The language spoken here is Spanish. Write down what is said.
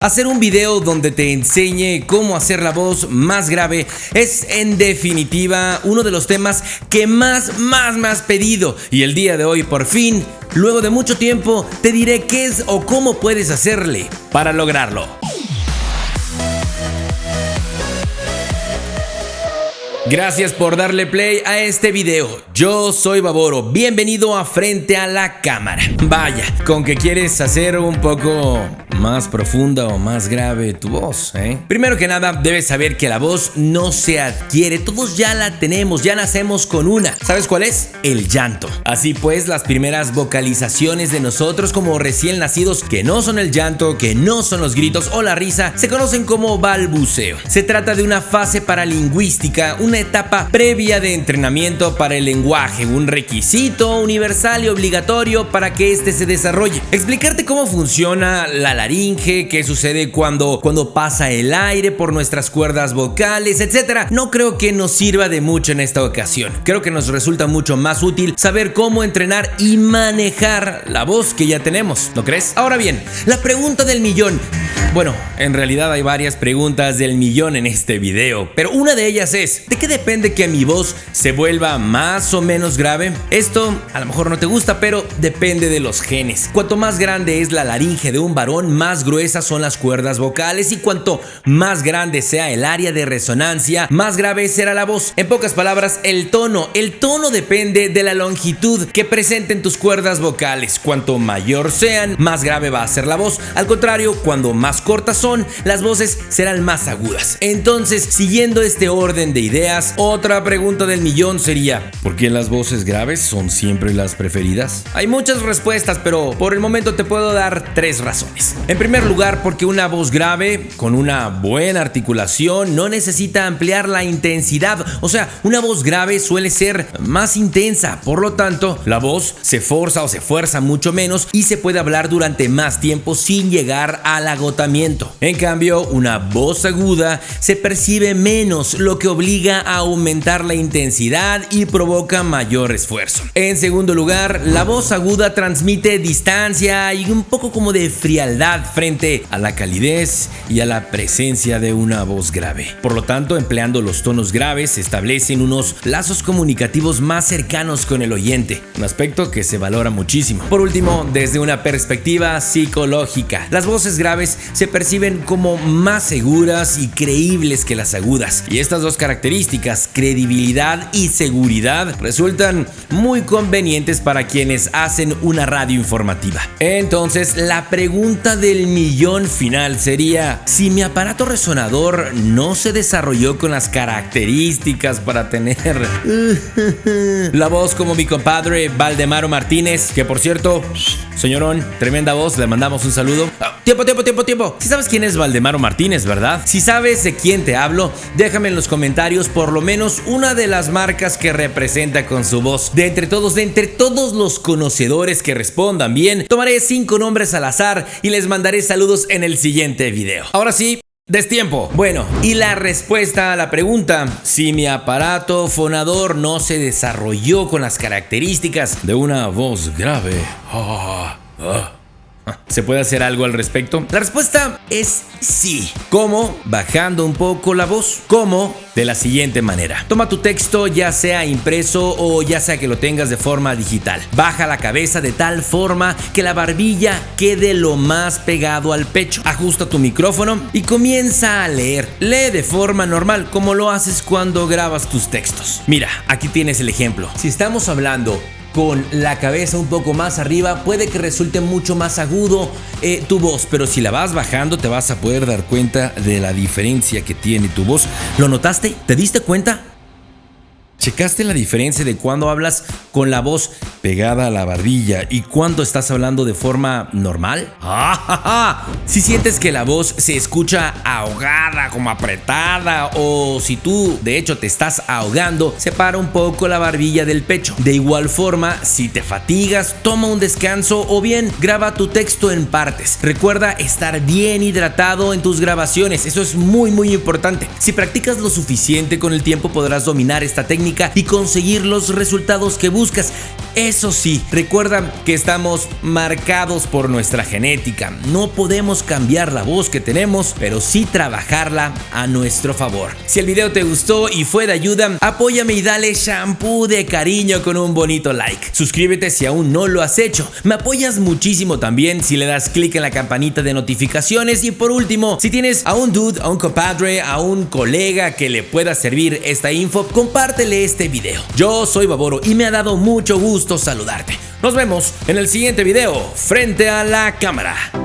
Hacer un video donde te enseñe cómo hacer la voz más grave es en definitiva uno de los temas que más me has pedido. Y el día de hoy, por fin, luego de mucho tiempo, te diré qué es o cómo puedes hacerle para lograrlo. Gracias por darle play a este video. Yo soy Baboro, bienvenido a Frente a la Cámara. Vaya, con que quieres hacer un poco más profunda o más grave tu voz, ¿eh? Primero que nada, debes saber que la voz no se adquiere, todos ya la tenemos, ya nacemos con una. ¿Sabes cuál es? El llanto. Así pues, las primeras vocalizaciones de nosotros como recién nacidos, que no son el llanto, que no son los gritos o la risa, se conocen como balbuceo. Se trata de una fase paralingüística, una etapa previa de entrenamiento para el lenguaje, un requisito universal y obligatorio para que este se desarrolle. Explicarte cómo funciona la laringe, qué sucede cuando pasa el aire por nuestras cuerdas vocales, etc. No creo que nos sirva de mucho en esta ocasión. Creo que nos resulta mucho más útil saber cómo entrenar y manejar la voz que ya tenemos, ¿no crees? Ahora bien, la pregunta del millón. Bueno, en realidad hay varias preguntas del millón en este video, pero una de ellas es: ¿de qué depende que mi voz se vuelva más o menos grave? Esto a lo mejor no te gusta, pero depende de los genes. Cuanto más grande es la laringe de un varón, más gruesas son las cuerdas vocales, y cuanto más grande sea el área de resonancia, más grave será la voz. En pocas palabras, el tono depende de la longitud que presenten tus cuerdas vocales. Cuanto mayor sean, más grave va a ser la voz. Al contrario, cuando más cortas son, las voces serán más agudas. Entonces, siguiendo este orden de ideas, otra pregunta del millón sería: ¿por qué las voces graves son siempre las preferidas? Hay muchas respuestas, pero por el momento te puedo dar 3 razones. En primer lugar, porque una voz grave con una buena articulación no necesita ampliar la intensidad. O sea, una voz grave suele ser más intensa, por lo tanto, la voz se forza o se fuerza mucho menos y se puede hablar durante más tiempo sin llegar al agotamiento. En cambio, una voz aguda se percibe menos, lo que obliga a aumentar la intensidad y provoca mayor esfuerzo. En segundo lugar, la voz aguda transmite distancia y un poco como de frialdad frente a la calidez y a la presencia de una voz grave. Por lo tanto, empleando los tonos graves se establecen unos lazos comunicativos más cercanos con el oyente, un aspecto que se valora muchísimo. Por último, desde una perspectiva psicológica, las voces graves se perciben como más seguras y creíbles que las agudas, y estas dos características, credibilidad y seguridad, resultan muy convenientes para quienes hacen una radio informativa. Entonces, la pregunta del millón final sería: si mi aparato resonador no se desarrolló con las características para tener la voz como mi compadre Valdemaro Martínez, que por cierto, señorón, tremenda voz, le mandamos un saludo. Tiempo. Si sabes quién es Valdemaro Martínez, ¿verdad? Si sabes de quién te hablo, déjame en los comentarios por lo menos una de las marcas que representa con su voz. De entre todos los conocedores que respondan bien, tomaré 5 nombres al azar y les mandaré saludos en el siguiente video. Ahora sí, destiempo. Bueno, y la respuesta a la pregunta: si mi aparato fonador no se desarrolló con las características de una voz grave, ¿se puede hacer algo al respecto? La respuesta es sí. ¿Cómo? Bajando un poco la voz. ¿Cómo? De la siguiente manera: toma tu texto, ya sea impreso o ya sea que lo tengas de forma digital. Baja la cabeza de tal forma que la barbilla quede lo más pegado al pecho. Ajusta tu micrófono y comienza a leer. Lee de forma normal, como lo haces cuando grabas tus textos. Mira, aquí tienes el ejemplo. Si estamos hablando con la cabeza un poco más arriba, puede que resulte mucho más agudo tu voz, pero si la vas bajando te vas a poder dar cuenta de la diferencia que tiene tu voz. ¿Lo notaste? ¿Te diste cuenta? ¿Checaste la diferencia de cuando hablas con la voz pegada a la barbilla y cuando estás hablando de forma normal? Si sientes que la voz se escucha ahogada, como apretada, o si tú de hecho te estás ahogando, separa un poco la barbilla del pecho. De igual forma, si te fatigas, toma un descanso o bien graba tu texto en partes. Recuerda estar bien hidratado en tus grabaciones, eso es muy importante. Si practicas lo suficiente, con el tiempo podrás dominar esta técnica y conseguir los resultados que buscas. Eso sí, recuerda que estamos marcados por nuestra genética. No podemos cambiar la voz que tenemos, pero sí trabajarla a nuestro favor. Si el video te gustó y fue de ayuda, apóyame y dale shampoo de cariño con un bonito like. Suscríbete si aún no lo has hecho. Me apoyas muchísimo también si le das clic en la campanita de notificaciones. Y por último, si tienes a un dude, a un compadre, a un colega que le pueda servir esta info, compártele este video. Yo soy Baboro y me ha dado mucho gusto saludarte. Nos vemos en el siguiente video frente a la cámara.